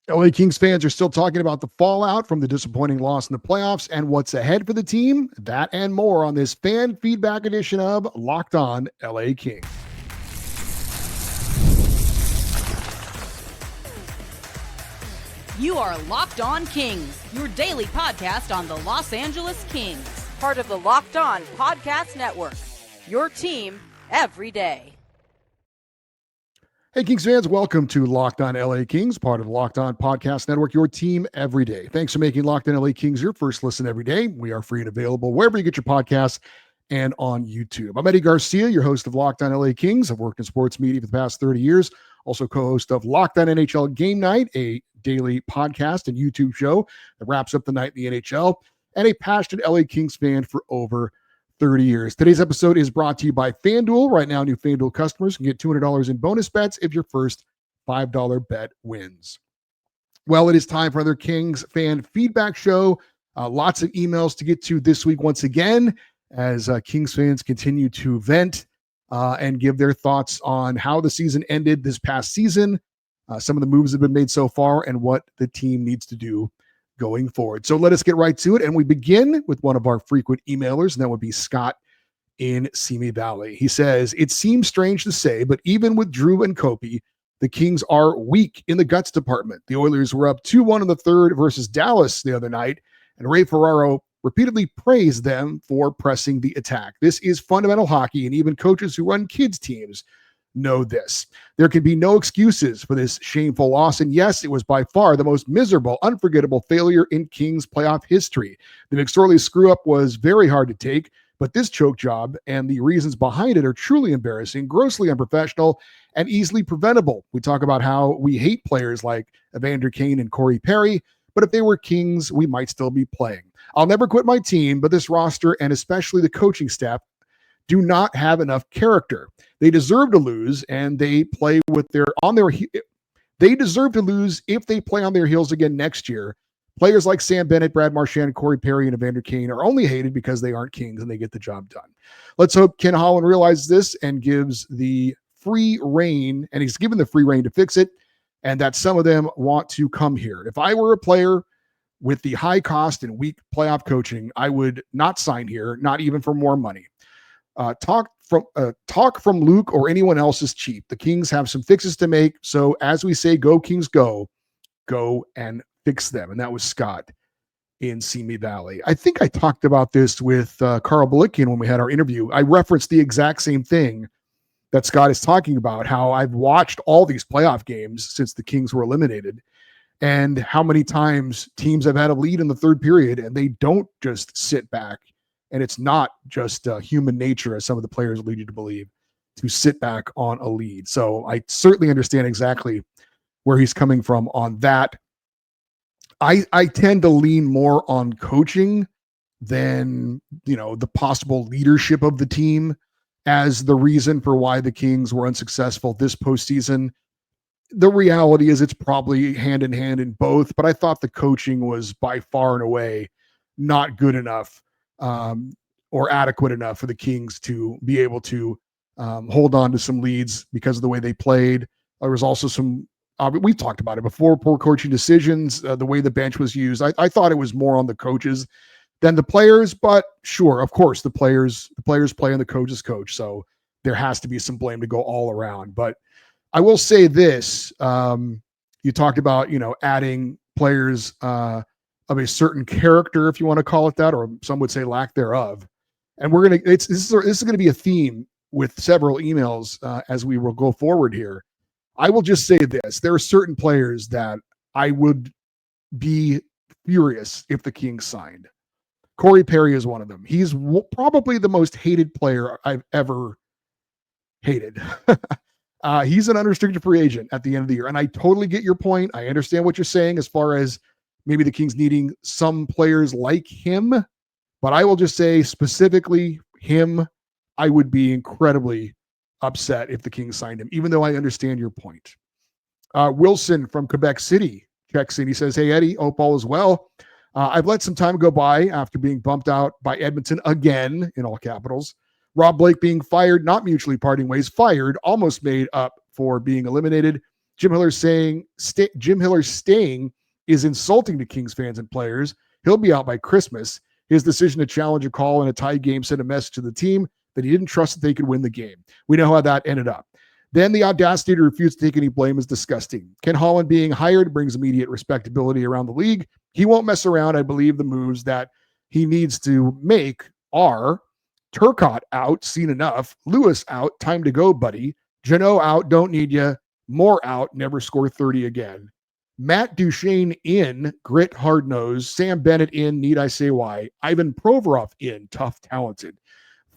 LA Kings fans are still talking about the fallout from the disappointing loss in the playoffs and what's ahead for the team. That and more on this fan feedback edition of Locked On LA Kings. You are Locked On Kings, your daily podcast on the Los Angeles Kings. Part of the Locked On Podcast Network, your team every day. Hey, Kings fans, welcome to Locked On LA Kings, part of the Locked On Podcast Network, your team every day. Thanks for making Locked On LA Kings your first listen every day. We are free and available wherever you get your podcasts and on YouTube. I'm Eddie Garcia, your host of Locked On LA Kings. I've worked in sports media for the past 30 years, also co-host of Locked On NHL Game Night, a daily podcast and YouTube show that wraps up the night in the NHL, and a passionate LA Kings fan for over 30 years. Today's episode is brought to you by FanDuel. Right now, new FanDuel customers can get $200 in bonus bets if your first $5 bet wins. Well, it is time for another Kings fan feedback show. Lots of emails to get to this week once again as Kings fans continue to vent and give their thoughts on how the season ended this past season, some of the moves that have been made so far, and what the team needs to do going forward. So let us get right to it. And we begin with one of our frequent emailers, and that would be Scott in Simi Valley. He says, it seems strange to say, but even with Drew and Kopi, the Kings are weak in the guts department. The Oilers were up 2-1 in the third versus Dallas the other night, and Ray Ferraro repeatedly praised them for pressing the attack. This is fundamental hockey, and even coaches who run kids teams know this. There can be no excuses for this shameful loss, and yes, it was by far the most miserable, unforgettable failure in Kings playoff history. The McSorley screw-up was very hard to take, but this choke job and the reasons behind it are truly embarrassing, grossly unprofessional, and easily preventable. We talk about how we hate players like Evander Kane and Corey Perry, but if they were Kings, we might still be playing. I'll never quit my team, but this roster, and especially the coaching staff, do not have enough character. They deserve to lose, and they play with they deserve to lose if they play on their heels again next year. Players like Sam Bennett, Brad Marchand, Corey Perry, and Evander Kane are only hated because they aren't Kings and they get the job done. Let's hope Ken Holland realizes this and gives the free reign, and he's given the free reign to fix it, and that some of them want to come here. If I were a player with the high cost and weak playoff coaching, I would not sign here, not even for more money. Talk from Luke or anyone else is cheap. The Kings have some fixes to make. So as we say, go Kings, go and fix them. And that was Scott in Simi Valley. I think I talked about this with Carl Balikian when we had our interview. I referenced the exact same thing that Scott is talking about, how I've watched all these playoff games since the Kings were eliminated, and how many times teams have had a lead in the third period and they don't just sit back. And it's not just human nature, as some of the players lead you to believe, to sit back on a lead. So I certainly understand exactly where he's coming from on that. I tend to lean more on coaching than, the possible leadership of the team as the reason for why the Kings were unsuccessful this postseason. The reality is it's probably hand in hand in both, but I thought the coaching was by far and away not good enough or adequate enough for the Kings to be able to hold on to some leads because of the way they played. There was also some, we've talked about it before, poor coaching decisions, the way the bench was used. I thought it was more on the coaches than the players, but sure, of course, the players play and the coaches coach. So there has to be some blame to go all around. But I will say this, you talked about, adding players of a certain character, if you want to call it that, or some would say lack thereof. And this is going to be a theme with several emails as we will go forward here. I will just say this. There are certain players that I would be furious if the Kings signed. Corey Perry is one of them. He's probably the most hated player I've ever hated. He's an unrestricted free agent at the end of the year. And I totally get your point. I understand what you're saying as far as maybe the Kings needing some players like him. But I will just say specifically him, I would be incredibly upset if the Kings signed him, even though I understand your point. Wilson from Quebec City checks in. He says, hey, Eddie, hope all is well. I've let some time go by after being bumped out by Edmonton again, in all capitals. Rob Blake being fired, not mutually parting ways, fired, almost made up for being eliminated. Jim Hiller's staying is insulting to Kings fans and players. He'll be out by Christmas. His decision to challenge a call in a tie game sent a message to the team that he didn't trust that they could win the game. We know how that ended up. Then the audacity to refuse to take any blame is disgusting. Ken Holland being hired brings immediate respectability around the league. He won't mess around. I believe the moves that he needs to make are Turcotte out, seen enough. Lewis out, time to go, buddy. Jano out, don't need you. Moore out, never score 30 again. Matt Duchene in, grit, hard nose. Sam Bennett in, need I say why. Ivan Provorov in, tough, talented.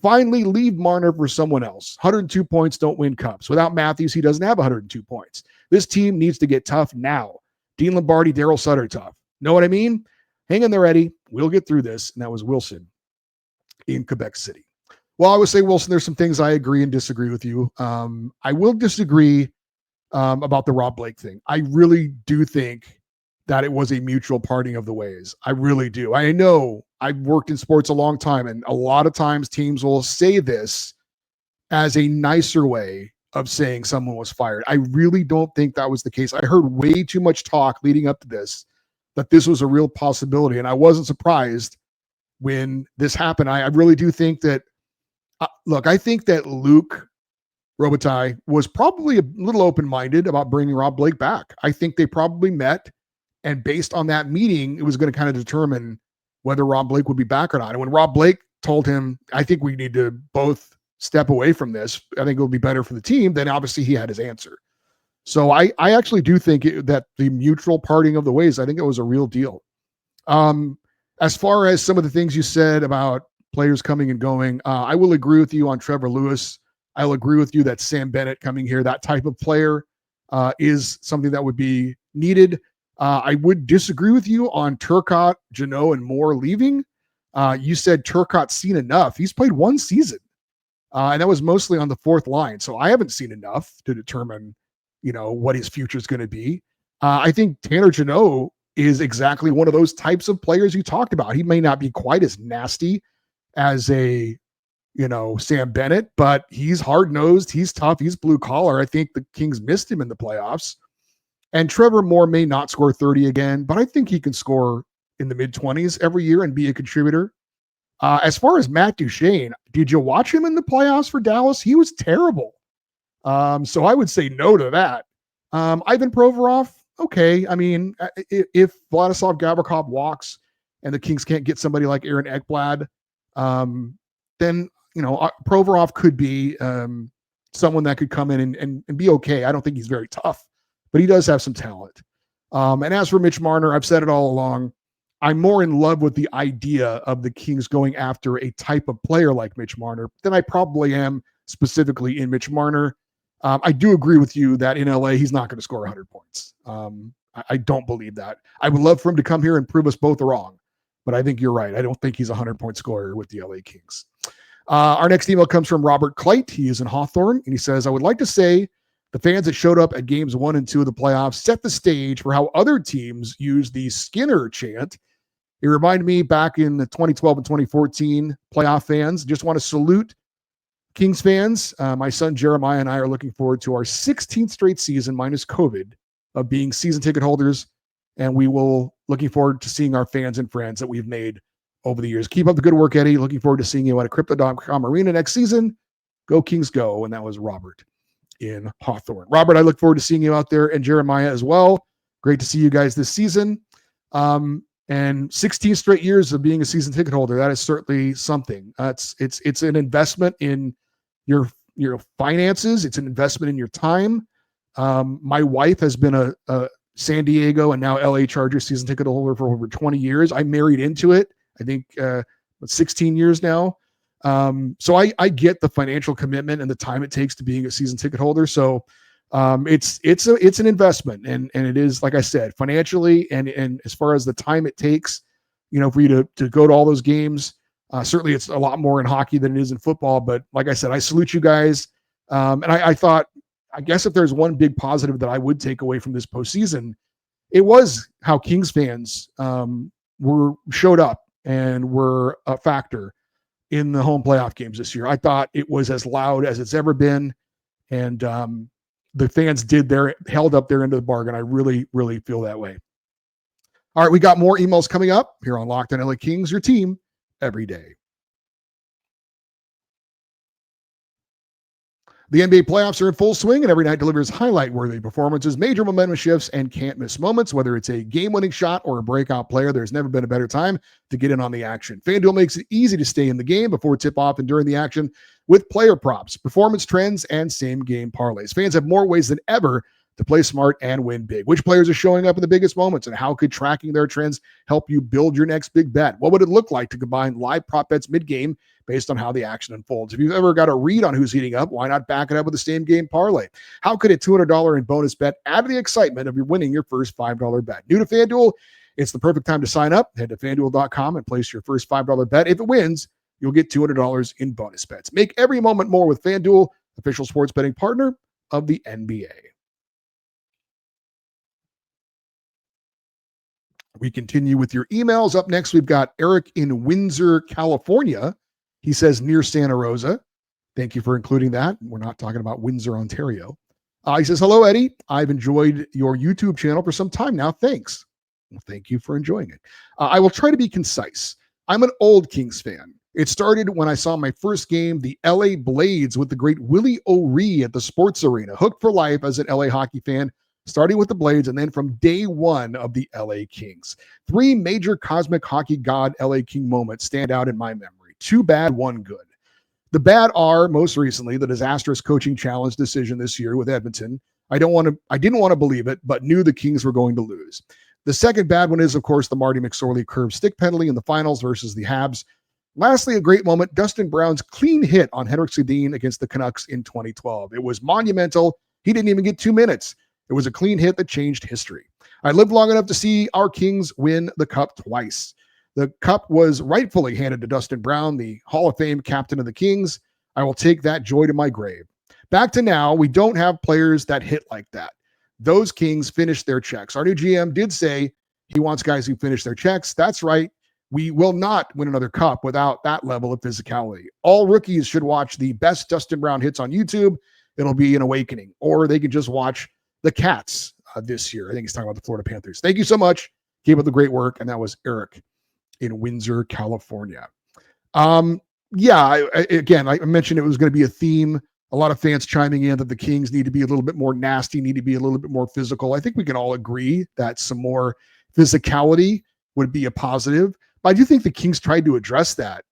Finally, leave Marner for someone else. 102 points don't win cups. Without Matthews, he doesn't have 102 points. This team needs to get tough now. Dean Lombardi, Daryl Sutter tough. Know what I mean? Hang in there, Eddie. We'll get through this. And that was Wilson in Quebec City. Well, I would say, Wilson, there's some things I agree and disagree with you. I will disagree about the Rob Blake thing. I really do think that it was a mutual parting of the ways. I really do. I know I've worked in sports a long time, and a lot of times teams will say this as a nicer way of saying someone was fired. I really don't think that was the case. I heard way too much talk leading up to this, that this was a real possibility, and I wasn't surprised when this happened. I really do think that, look, I think that Luke Robitaille was probably a little open-minded about bringing Rob Blake back. I think they probably met, and based on that meeting, it was going to kind of determine whether Rob Blake would be back or not. And when Rob Blake told him, I think we need to both step away from this, I think it'll be better for the team, then obviously he had his answer. So I actually do think that the mutual parting of the ways, I think it was a real deal. As far as some of the things you said about players coming and going, I will agree with you on Trevor Lewis. I'll agree with you that Sam Bennett coming here, that type of player is something that would be needed. I would disagree with you on Turcotte, Jano, and Moore leaving. You said Turcotte's seen enough. He's played one season, and that was mostly on the fourth line. So I haven't seen enough to determine, what his future is going to be. I think Tanner Jano is exactly one of those types of players you talked about. He may not be quite as nasty as a Sam Bennett, but he's hard-nosed, he's tough, he's blue-collar. I think the Kings missed him in the playoffs. And Trevor Moore may not score 30 again, but I think he can score in the mid-20s every year and be a contributor. As far as Matt Duchene, did you watch him in the playoffs for Dallas? He was terrible. So I would say no to that. Ivan Provorov, okay. I mean, if Vladislav Gavrikov walks and the Kings can't get somebody like Aaron Ekblad, then Provorov could be someone that could come in and be okay. I don't think he's very tough, but he does have some talent. And as for Mitch Marner, I've said it all along, I'm more in love with the idea of the Kings going after a type of player like Mitch Marner than I probably am specifically in Mitch Marner. I do agree with you that in LA, he's not going to score 100 points. I don't believe that. I would love for him to come here and prove us both wrong, but I think you're right. I don't think he's a 100-point scorer with the LA Kings. Our next email comes from Robert Kleit. He is in Hawthorne, and he says, I would like to say the fans that showed up at games 1 and 2 of the playoffs set the stage for how other teams use the Skinner chant. It reminded me back in the 2012 and 2014 playoff fans. Just want to salute Kings fans. My son Jeremiah and I are looking forward to our 16th straight season, minus COVID, of being season ticket holders, and we will looking forward to seeing our fans and friends that we've made over the years. Keep up the good work, Eddie. Looking forward to seeing you at a Crypto.com arena next season. Go Kings go. And that was Robert in Hawthorne. Robert, I look forward to seeing you out there, and Jeremiah as well. Great to see you guys this season. And 16 straight years of being a season ticket holder, that is certainly something. It's an investment in your finances. It's an investment in your time. My wife has been a San Diego and now LA Chargers season ticket holder for over 20 years. I married into it. I think 16 years now. So I get the financial commitment and the time it takes to being a season ticket holder. So it's an investment, and it is, like I said, financially and as far as the time it takes, for you to go to all those games. Certainly it's a lot more in hockey than it is in football, but like I said, I salute you guys. And I thought, I guess if there's one big positive that I would take away from this postseason, it was how Kings fans showed up and were a factor in the home playoff games this year. I thought it was as loud as it's ever been. And the fans held up their end of the bargain. I really, really feel that way. All right, we got more emails coming up here on Locked On LA Kings, your team every day. The NBA playoffs are in full swing, and every night delivers highlight-worthy performances, major momentum shifts, and can't-miss moments. Whether it's a game-winning shot or a breakout player, there's never been a better time to get in on the action. FanDuel makes it easy to stay in the game before tip-off and during the action with player props, performance trends, and same-game parlays. Fans have more ways than ever to play smart and win big. Which players are showing up in the biggest moments, and how could tracking their trends help you build your next big bet? What would it look like to combine live prop bets mid-game based on how the action unfolds? If you've ever got a read on who's heating up, why not back it up with the same game parlay? How could a $200 in bonus bet add to the excitement of you winning your first $5 bet? New to FanDuel, it's the perfect time to sign up. Head to FanDuel.com and place your first $5 bet. If it wins, you'll get $200 in bonus bets. Make every moment more with FanDuel, official sports betting partner of the NBA. We continue with your emails. Up next, we've got Eric in Windsor, California. He says near Santa Rosa. Thank you for including that. We're not talking about Windsor, Ontario. He says, hello, Eddie. I've enjoyed your YouTube channel for some time now. Thanks. Well, thank you for enjoying it. I will try to be concise. I'm an old Kings fan. It started when I saw my first game, the LA Blades, with the great Willie O'Ree at the Sports Arena. Hooked for life as an LA hockey fan, starting with the Blades and then from day one of the LA Kings. 3 major cosmic hockey god LA King moments stand out in my memory. 2 bad, 1 good. The bad are, most recently, the disastrous coaching challenge decision this year with Edmonton. I didn't want to believe it, but knew the Kings were going to lose. The second bad one is, of course, the Marty McSorley curved stick penalty in the finals versus the Habs. Lastly, a great moment, Dustin Brown's clean hit on Henrik Sedin against the Canucks in 2012. It was monumental. He didn't even get 2 minutes. It was a clean hit that changed history. I lived long enough to see our Kings win the Cup twice. The Cup was rightfully handed to Dustin Brown, the Hall of Fame captain of the Kings. I will take that joy to my grave. Back to now, we don't have players that hit like that. Those Kings finished their checks. Our new GM did say he wants guys who finish their checks. That's right. We will not win another Cup without that level of physicality. All rookies should watch the best Dustin Brown hits on YouTube. It'll be an awakening. Or they can just watch the Cats this year. I think he's talking about the Florida Panthers. Thank you so much. Keep up the great work. And that was Eric in Windsor, California. Again, I mentioned it was going to be a theme. A lot of fans chiming in that the Kings need to be a little bit more nasty, need to be a little bit more physical. I think we can all agree that some more physicality would be a positive. But I do think the Kings tried to address that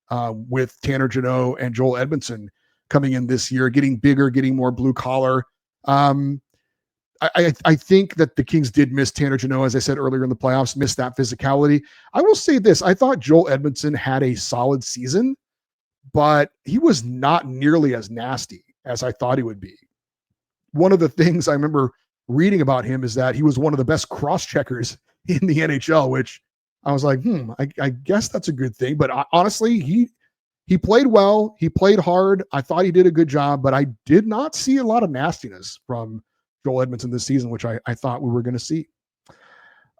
with Tanner Jeannot and Joel Edmondson coming in this year, getting bigger, getting more blue collar. I think that the Kings did miss Tanner Jeannot, as I said earlier in the playoffs, missed that physicality. I will say this. I thought Joel Edmondson had a solid season, but he was not nearly as nasty as I thought he would be. One of the things I remember reading about him is that he was one of the best cross-checkers in the NHL, which I was like, I guess that's a good thing. But honestly, he played well. He played hard. I thought he did a good job, but I did not see a lot of nastiness from Joel Edmondson this season, which I thought we were going to see.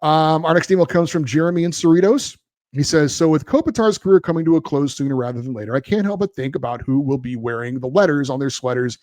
Our next email comes from Jeremy in Cerritos. He says, so with Kopitar's career coming to a close sooner rather than later, I can't help but think about who will be wearing the letters on their sweaters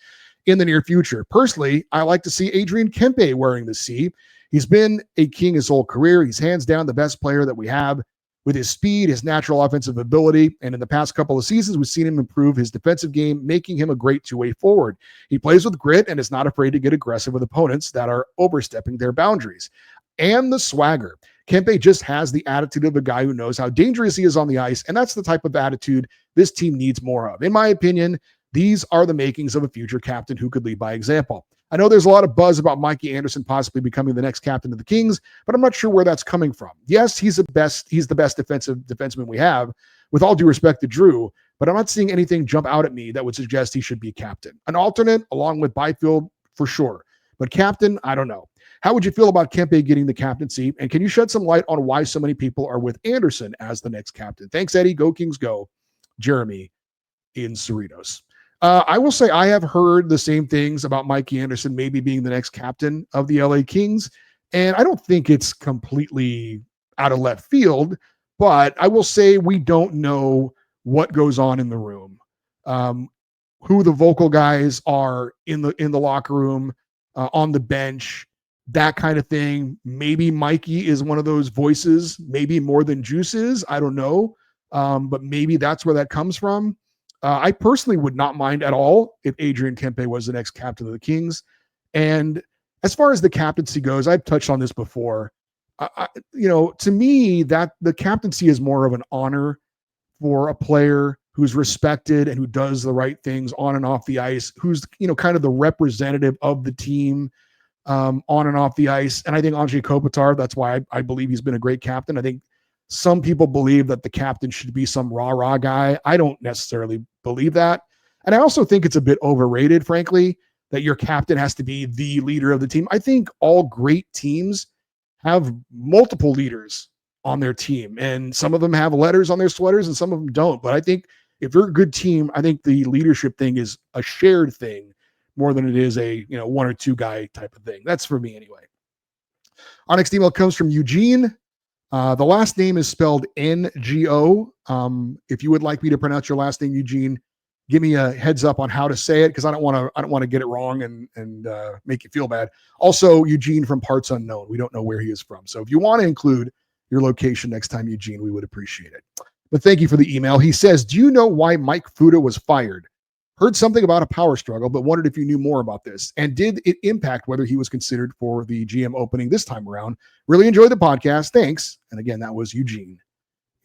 in the near future. Personally, I like to see Adrian Kempe wearing the C. He's been a King his whole career. He's hands down the best player that we have with his speed, his natural offensive ability. And in the past couple of seasons, we've seen him improve his defensive game, making him a great two-way forward. He plays with grit and is not afraid to get aggressive with opponents that are overstepping their boundaries. And the swagger. Kempe just has the attitude of a guy who knows how dangerous he is on the ice, and that's the type of attitude this team needs more of. In my opinion, these are the makings of a future captain who could lead by example. I know there's a lot of buzz about Mikey Anderson possibly becoming the next captain of the Kings, but I'm not sure where that's coming from. Yes, he's the best defenseman we have, with all due respect to Drew, but I'm not seeing anything jump out at me that would suggest he should be captain. An alternate, along with Byfield, for sure. But captain, I don't know. How would you feel about Kempe getting the captaincy? And can you shed some light on why so many people are with Anderson as the next captain? Thanks, Eddie. Go Kings, go. Jeremy in Cerritos. I will say I have heard the same things about Mikey Anderson maybe being the next captain of the LA Kings. And I don't think it's completely out of left field, but I will say we don't know what goes on in the room, who the vocal guys are in the locker room. on the bench, that kind of thing. Maybe Mikey is one of those voices, maybe more than Juice is. I don't know. But maybe that's where that comes from. I personally would not mind at all if Adrian Kempe was the next captain of the Kings. And as far as the captaincy goes, I've touched on this before. To me, that the captaincy is more of an honor for a player who's respected and who does the right things on and off the ice, who's, kind of the representative of the team on and off the ice. And I think Andrei Kopitar, that's why I believe he's been a great captain. I think some people believe that the captain should be some rah-rah guy. I don't necessarily believe that. And I also think it's a bit overrated, frankly, that your captain has to be the leader of the team. I think all great teams have multiple leaders on their team, and some of them have letters on their sweaters and some of them don't. But I think if you're a good team, I think the leadership thing is a shared thing more than it is a, one or two guy type of thing. That's for me anyway. Our next email comes from Eugene. The last name is spelled Ngo. If you would like me to pronounce your last name, Eugene, give me a heads up on how to say it, because I don't want to get it wrong and make you feel bad. Also, Eugene from parts unknown. We don't know where he is from. So if you want to include your location next time, Eugene, we would appreciate it. But thank you for the email. He says, do you know why Mike Futa was fired? Heard something about a power struggle, but wondered if you knew more about this. And did it impact whether he was considered for the GM opening this time around? Really enjoyed the podcast. Thanks. And again, that was Eugene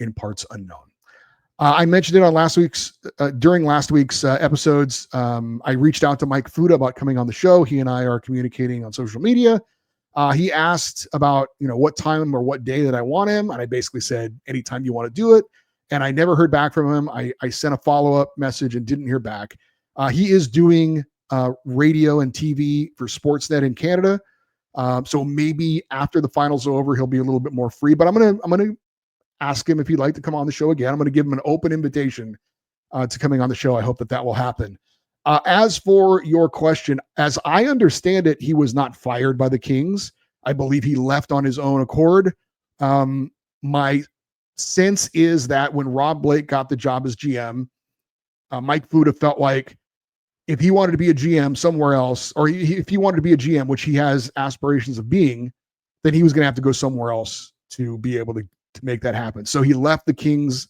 in parts unknown. I mentioned it on during last week's episodes. I reached out to Mike Futa about coming on the show. He and I are communicating on social media. He asked about, what time or what day that I want him. And I basically said, anytime you want to do it. And I never heard back from him. I sent a follow-up message and didn't hear back. He is doing radio and TV for Sportsnet in Canada. So maybe after the finals are over, he'll be a little bit more free. But I'm gonna ask him if he'd like to come on the show again. I'm gonna give him an open invitation to coming on the show. I hope that will happen. As for your question, as I understand it, he was not fired by the Kings. I believe he left on his own accord. My sense is that when Rob Blake got the job as GM, Mike Futa felt like if he wanted to be a GM somewhere else, or if he wanted to be a GM, which he has aspirations of being, then he was going to have to go somewhere else to be able to make that happen. So he left the Kings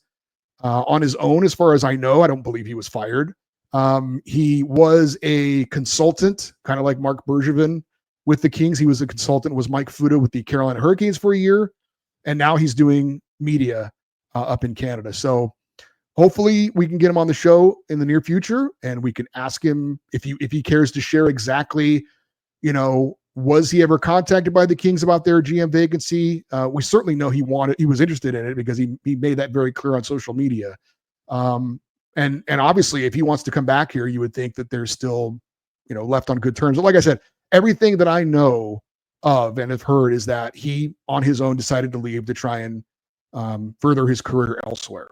on his own, as far as I know. I don't believe he was fired. He was a consultant, kind of like Mark Bergevin with the Kings. He was a consultant, was Mike Futa with the Carolina Hurricanes for a year. And now he's doing media up in Canada. So hopefully we can get him on the show in the near future, and we can ask him if he cares to share exactly, was he ever contacted by the Kings about their GM vacancy? We certainly know he was interested in it, because he made that very clear on social media. And obviously if he wants to come back here, you would think that there's still, left on good terms. But like I said, everything that I know of and have heard is that he on his own decided to leave to try and further his career elsewhere.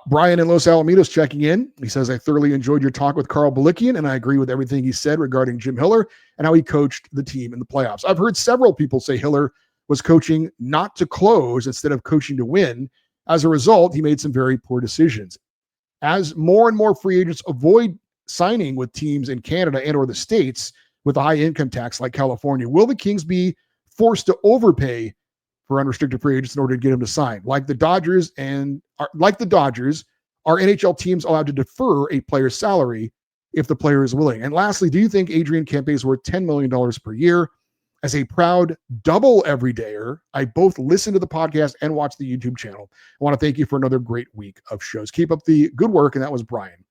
Brian in Los Alamitos checking in. He says, I thoroughly enjoyed your talk with Carl Balikian, and I agree with everything he said regarding Jim Hiller and how he coached the team in the playoffs. I've heard several people say Hiller was coaching not to close instead of coaching to win. As a result, he made some very poor decisions. As more and more free agents avoid signing with teams in Canada and or the States with a high income tax like California, will the Kings be forced to overpay for unrestricted free agents in order to get them to sign? Like the Dodgers, are NHL teams allowed to defer a player's salary if the player is willing? And lastly, do you think Adrian Kempe is worth $10 million per year? As a proud double everydayer, I both listen to the podcast and watch the YouTube channel. I want to thank you for another great week of shows. Keep up the good work. And that was Brian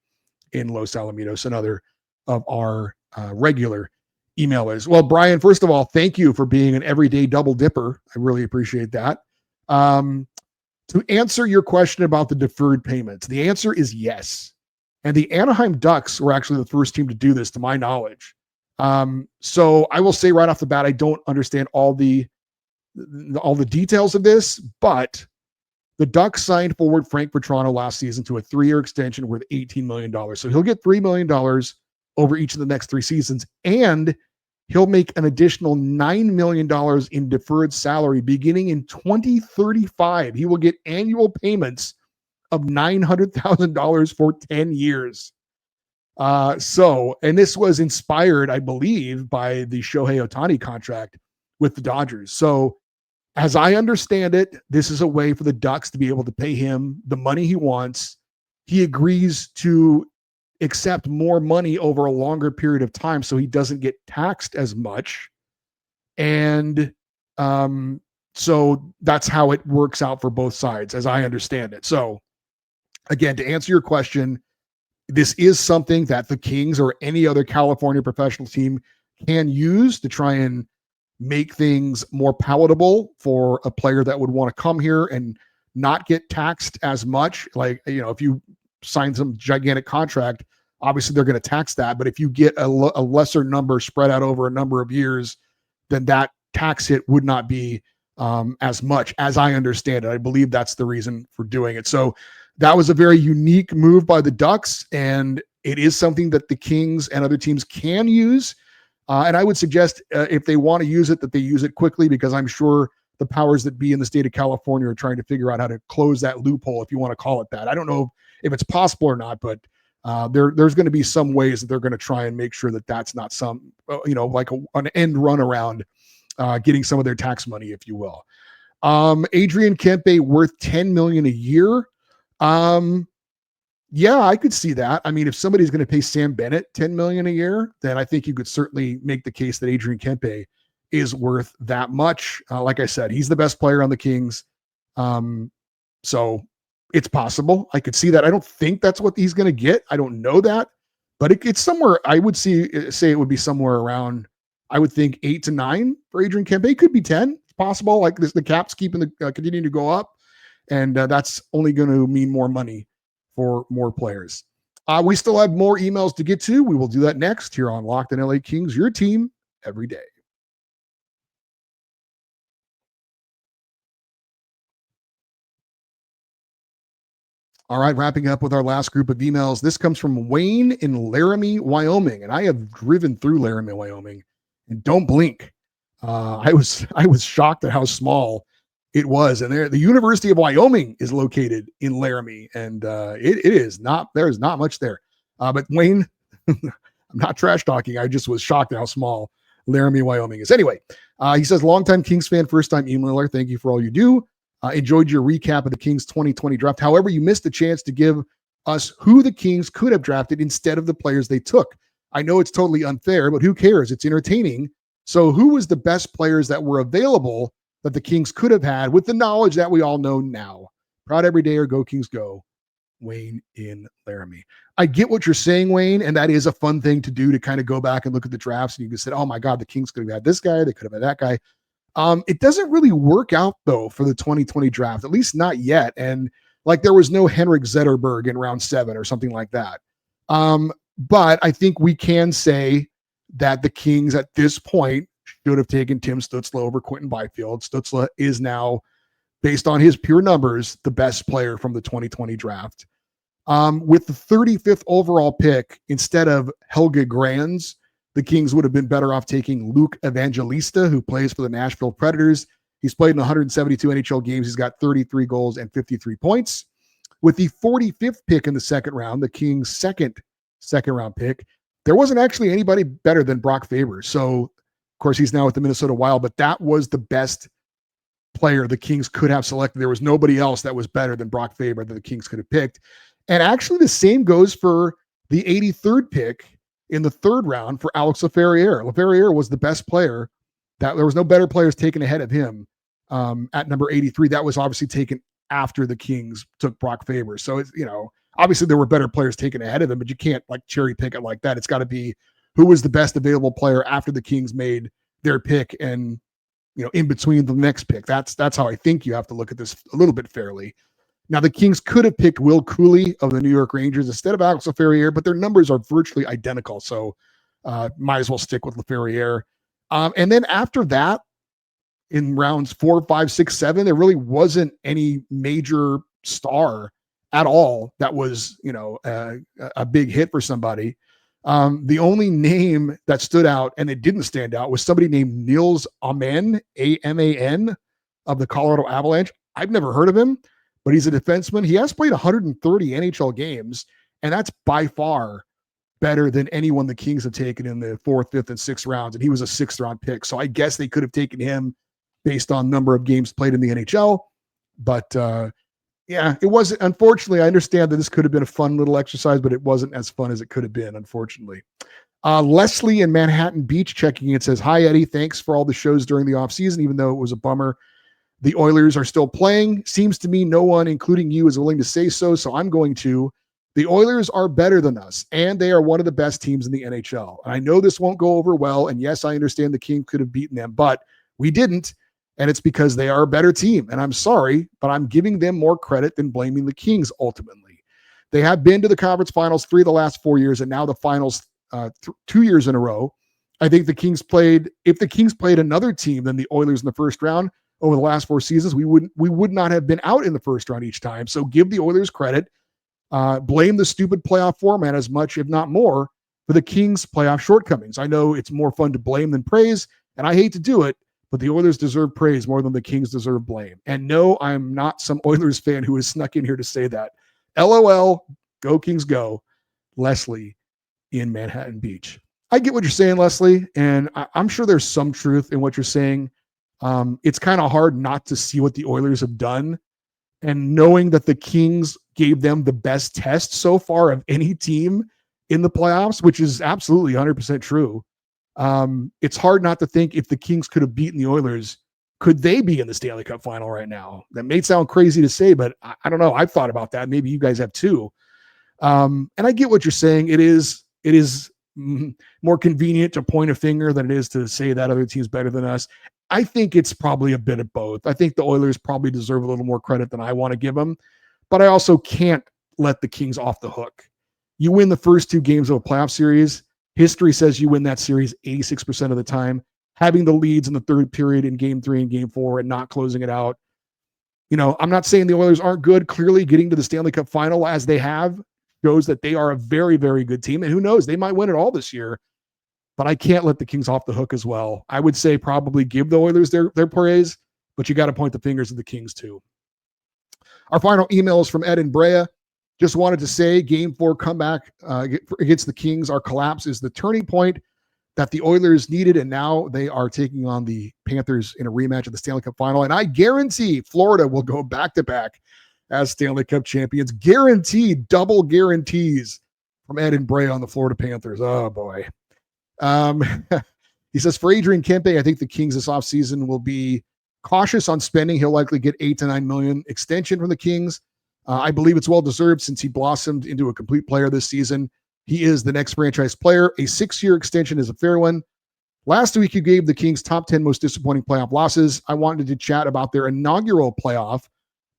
in Los Alamitos, another of our regular emailers. Well, Brian, first of all, thank you for being an everyday double dipper. I really appreciate that. To answer your question about the deferred payments, the answer is yes. And the Anaheim Ducks were actually the first team to do this, to my knowledge. So I will say right off the bat, I don't understand all the details of this, but the Ducks signed forward Frank Petrano last season to a 3-year extension worth $18 million. So he'll get $3 million over each of the next 3 seasons, and he'll make an additional $9 million in deferred salary beginning in 2035. He will get annual payments of $900,000 for 10 years. And this was inspired, I believe, by the Shohei Ohtani contract with the Dodgers. So as I understand it, this is a way for the Ducks to be able to pay him the money he wants. He agrees to accept more money over a longer period of time so he doesn't get taxed as much. And so that's how it works out for both sides, as I understand it. So again, to answer your question, this is something that the Kings or any other California professional team can use to try and make things more palatable for a player that would want to come here and not get taxed as much. Like, if you sign some gigantic contract, obviously they're going to tax that. But if you get a lesser number spread out over a number of years, then that tax hit would not be as much, as I understand it. I believe that's the reason for doing it. So that was a very unique move by the Ducks, and it is something that the Kings and other teams can use. And I would suggest if they want to use it, that they use it quickly, because I'm sure the powers that be in the state of California are trying to figure out how to close that loophole, if you want to call it that. I don't know if it's possible or not, but there's going to be some ways that they're going to try and make sure that that's not some, like an end run around getting some of their tax money, if you will. Adrian Kempe worth $10 million a year. Yeah, I could see that. I mean, if somebody's going to pay Sam Bennett $10 million a year, then I think you could certainly make the case that Adrian Kempe is worth that much. Like I said, he's the best player on the Kings. So it's possible. I could see that. I don't think that's what he's going to get. I don't know that, but it's somewhere. I would say it would be somewhere around, I would think 8 to 9 for Adrian Kempe. It could be 10. It's possible. Like this, the cap's continuing to go up, and that's only going to mean more money for more players. We still have more emails to get to. We will do that next here on Locked on LA Kings, your team every day. All right, wrapping up with our last group of emails. This comes from Wayne in Laramie, Wyoming, and I have driven through Laramie, Wyoming, and don't blink. I was shocked at how small it was. And the University of Wyoming is located in Laramie, and it is not, there is not much there. But Wayne, I'm not trash talking. I just was shocked at how small Laramie, Wyoming is. Anyway, he says, longtime Kings fan, first time emailer. Thank you for all you do. Enjoyed your recap of the Kings 2020 draft. However, you missed the chance to give us who the Kings could have drafted instead of the players they took. I know it's totally unfair, but who cares? It's entertaining. So who was the best players that were available that the Kings could have had with the knowledge that we all know now? Proud every day, or go Kings go. Wayne in Laramie. I get what you're saying, Wayne, and that is a fun thing to do, to kind of go back and look at the drafts, and you can say, oh my God, the Kings could have had this guy, they could have had that guy. It doesn't really work out, though, for the 2020 draft, at least not yet. And like, there was no Henrik Zetterberg in round 7 or something like that. But I think we can say that the Kings at this point should have taken Tim Stützle over Quentin Byfield. Stützle is now, based on his pure numbers, the best player from the 2020 draft. With the 35th overall pick, instead of Helge Grans, the Kings would have been better off taking Luke Evangelista, who plays for the Nashville Predators. He's played in 172 NHL games. He's got 33 goals and 53 points. With the 45th pick in the second round, the Kings' second round pick, there wasn't actually anybody better than Brock Faber. So, of course, he's now with the Minnesota Wild, but that was the best player the Kings could have selected. There was nobody else that was better than Brock Faber that the Kings could have picked. And actually, the same goes for the 83rd pick in the third round for Alex Laferriere. Laferriere was the best player. That there was no better players taken ahead of him at number 83. That was obviously taken after the Kings took Brock Faber. So it's, obviously there were better players taken ahead of him, but you can't like cherry pick it like that. It's got to be who was the best available player after the Kings made their pick, and in between the next pick. That's how I think you have to look at this a little bit fairly. Now, the Kings could have picked Will Cooley of the New York Rangers instead of Alex Laferriere, but their numbers are virtually identical, so might as well stick with Laferriere. And then after that, in rounds 4, 5, 6, 7, there really wasn't any major star at all that was, a big hit for somebody. The only name that stood out, and it didn't stand out, was somebody named Nils Aman, Aman, of the Colorado Avalanche. I've never heard of him, but he's a defenseman. He has played 130 NHL games, and that's by far better than anyone the Kings have taken in the 4th, 5th, and 6th rounds, and he was a 6th-round pick. So I guess they could have taken him based on number of games played in the NHL. But yeah, it wasn't. Unfortunately, I understand that this could have been a fun little exercise, but it wasn't as fun as it could have been, unfortunately. Leslie in Manhattan Beach checking in says, "Hi, Eddie. Thanks for all the shows during the offseason, even though it was a bummer. The Oilers are still playing. Seems to me no one, including you, is willing to say so, so I'm going to. The Oilers are better than us, and they are one of the best teams in the NHL. And I know this won't go over well, and yes, I understand the Kings could have beaten them, but we didn't, and it's because they are a better team. And I'm sorry, but I'm giving them more credit than blaming the Kings ultimately. They have been to the conference finals 3 of the last 4 years, and now the finals 2 years in a row. I think the Kings played, if the Kings played another team than the Oilers in the first round over the last 4 seasons, we would not have been out in the first round each time. So give the Oilers credit. Blame the stupid playoff format as much, if not more, for the Kings' playoff shortcomings. I know it's more fun to blame than praise, and I hate to do it, but the Oilers deserve praise more than the Kings deserve blame. And no, I'm not some Oilers fan who has snuck in here to say that. LOL, go Kings go. Leslie in Manhattan Beach. I get what you're saying, Leslie, and I'm sure there's some truth in what you're saying. It's kind of hard not to see what the Oilers have done, and knowing that the Kings gave them the best test so far of any team in the playoffs, which is absolutely 100% true. It's hard not to think if the Kings could have beaten the Oilers, could they be in the Stanley Cup final right now? That may sound crazy to say, but I don't know. I've thought about that. Maybe you guys have too. And I get what you're saying. It is more convenient to point a finger than it is to say that other team's better than us. I think it's probably a bit of both. I think the Oilers probably deserve a little more credit than I want to give them, but I also can't let the Kings off the hook. You win the first 2 games of a playoff series. History says you win that series 86% of the time. Having the leads in the third period in game 3 and game 4 and not closing it out. You know, I'm not saying the Oilers aren't good. Clearly getting to the Stanley Cup final as they have shows that they are a very, very good team. And who knows, they might win it all this year. But I can't let the Kings off the hook as well. I would say probably give the Oilers their praise, but you got to point the fingers at the Kings too. Our final email is from Ed in Brea. Just wanted to say game 4 comeback against the Kings. Our collapse is the turning point that the Oilers needed, and now they are taking on the Panthers in a rematch of the Stanley Cup final. And I guarantee Florida will go back-to-back as Stanley Cup champions. Guaranteed, double guarantees from Ed in Brea on the Florida Panthers. Oh, boy. He says, for Adrian Kempe, I think the Kings this offseason will be cautious on spending. He'll likely get $8 to $9 million extension from the Kings. I believe it's well-deserved since he blossomed into a complete player this season. He is the next franchise player. A 6-year extension is a fair one. Last week, you gave the Kings top 10 most disappointing playoff losses. I wanted to chat about their inaugural playoff.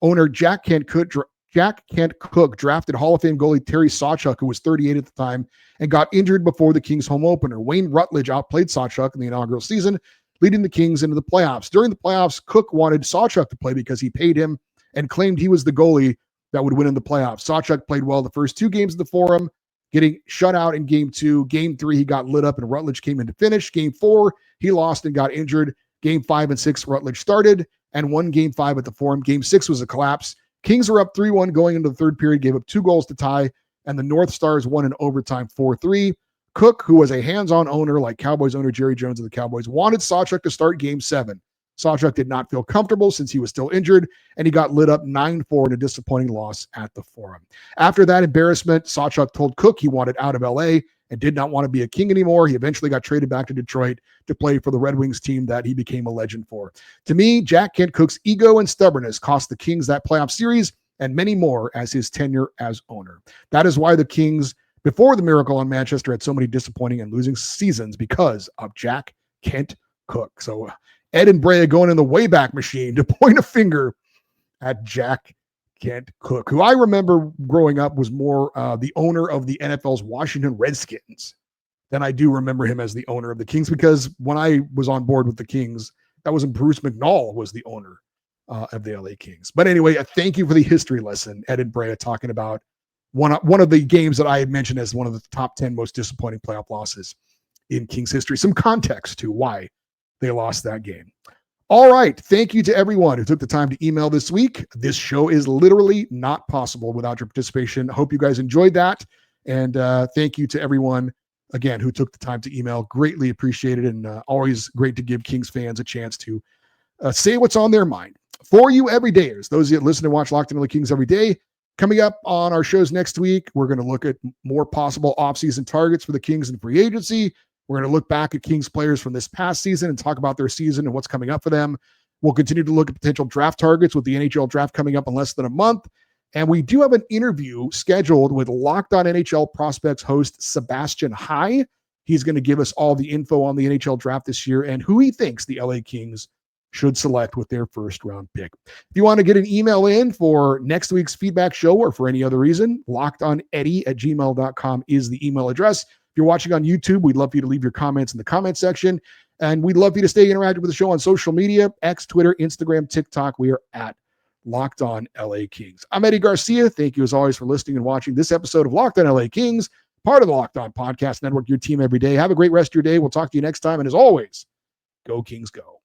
Owner Jack Kent Cook drafted Hall of Fame goalie Terry Sawchuk, who was 38 at the time, and got injured before the Kings' home opener. Wayne Rutledge outplayed Sawchuk in the inaugural season, leading the Kings into the playoffs. During the playoffs, Cook wanted Sawchuk to play because he paid him and claimed he was the goalie that would win in the playoffs. Sawchuk played well the first 2 games of the Forum, getting shut out in game 2. Game 3, he got lit up and Rutledge came in to finish. Game 4, he lost and got injured. Game 5 and 6, Rutledge started and won game 5 at the Forum. Game 6 was a collapse. Kings were up 3-1 going into the third period, gave up 2 goals to tie, and the North Stars won in overtime 4-3. Cook, who was a hands-on owner like Cowboys owner Jerry Jones of the Cowboys, wanted Sawchuk to start game 7. Sawchuk did not feel comfortable since he was still injured, and he got lit up 9-4 in a disappointing loss at the Forum. After that embarrassment, Sawchuk told Cook he wanted out of LA and did not want to be a King anymore. He eventually got traded back to Detroit to play for the Red Wings team that he became a legend for. To me, Jack Kent Cook's ego and stubbornness cost the Kings that playoff series and many more as his tenure as owner. That is why the Kings, before the miracle on Manchester, had so many disappointing and losing seasons because of Jack Kent Cook. So Ed and Brea going in the Wayback Machine to point a finger at Jack Kent Cook, who I remember growing up was more the owner of the NFL's Washington Redskins than I do remember him as the owner of the Kings, because when I was on board with the Kings, that was when Bruce McNall was the owner of the LA Kings. But anyway, thank you for the history lesson, Ed and Brea, talking about one of the games that I had mentioned as one of the top 10 most disappointing playoff losses in Kings history. Some context to why they lost that game. All right. Thank you to everyone who took the time to email this week. This show is literally not possible without your participation. I hope you guys enjoyed that. And thank you to everyone, again, who took the time to email. Greatly appreciated, and always great to give Kings fans a chance to say what's on their mind. For you everydayers, those that listen and watch Locked On LA Kings every day, coming up on our shows next week, we're going to look at more possible offseason targets for the Kings in free agency. We're going to look back at Kings players from this past season and talk about their season and what's coming up for them. We'll continue to look at potential draft targets with the NHL draft coming up in less than a month. And we do have an interview scheduled with Locked On NHL Prospects host Sebastian High. He's going to give us all the info on the NHL draft this year and who he thinks the LA Kings should select with their first round pick. If you want to get an email in for next week's feedback show or for any other reason, lockedoneddie@gmail.com is the email address. If you're watching on YouTube, we'd love for you to leave your comments in the comment section. And we'd love for you to stay interactive with the show on social media, X, Twitter, Instagram, TikTok. We are at Locked On LA Kings. I'm Eddie Garcia. Thank you as always for listening and watching this episode of Locked On LA Kings, part of the Locked On Podcast Network, your team every day. Have a great rest of your day. We'll talk to you next time. And as always, go Kings go.